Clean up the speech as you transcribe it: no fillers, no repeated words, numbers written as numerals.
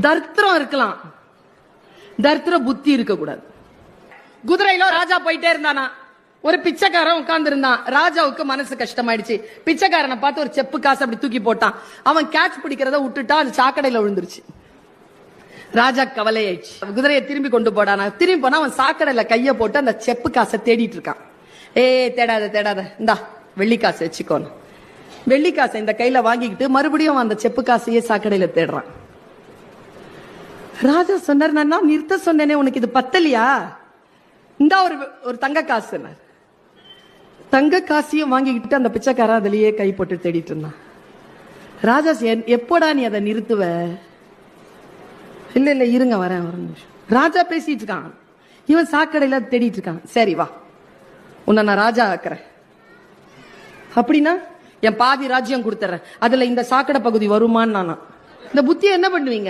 தர்த்திரம் இருக்கலாம், தர்த்திர புத்தி இருக்க கூடாது. குதிரையில ராஜா போயிட்டே இருந்தானா, ஒரு பிச்சைக்காரன் உட்கார்ந்து இருந்தான். ராஜாவுக்கு மனசு கஷ்டமாயிடுச்சு. பிச்சைக்காரனை பார்த்து ஒரு செப்பு காசு அப்படி தூக்கி போட்டான். அவன் கேட்ச் பிடிக்கிறத விட்டுட்டா, அது சாக்கடையில விழுந்துருச்சு. ராஜா கவலையாயிடுச்சு. குதிரையை திரும்பி கொண்டு போடானா, திரும்பி போனா அவன் சாக்கடையில கைய போட்டு அந்த செப்பு காசை தேடிட்டு இருக்கான். தேடாத தேடாத, இந்தா வெள்ளி காசு வச்சுக்கோன்னு வெள்ளி காசை இந்த கையில வாங்கிக்கிட்டு மறுபடியும் அந்த செப்பு காசையே சாக்கடையில தேடுறான். ராஜா சொன்னார், நான் நிறுத்த சொன்னேனே, உனக்கு இது பத்தலையா, இந்தா ஒரு தங்க காசு. தங்க காசையும் வாங்கிக்கிட்டு அந்த பிச்சைக்காரன் அதுலயே கை போட்டு தேடிட்டு இருந்தான். ராஜா, எப்போடா நீ அதை நிறுத்துவ? இல்ல இல்ல இருங்க, வரேன் ஒரு நிமிஷம். ராஜா பேசிட்டு இருக்கான், இவன் சாக்கடையில தேடிட்டு இருக்கான். சரி வா, உன்னை நான் ராஜா ஆக்குறேன். அப்படின்னா என் பாதி ராஜ்யம் கொடுத்துறேன், அதுல இந்த சாக்கடை பகுதி வருமான்னு நானா? இந்த புத்தியை என்ன பண்ணுவீங்க?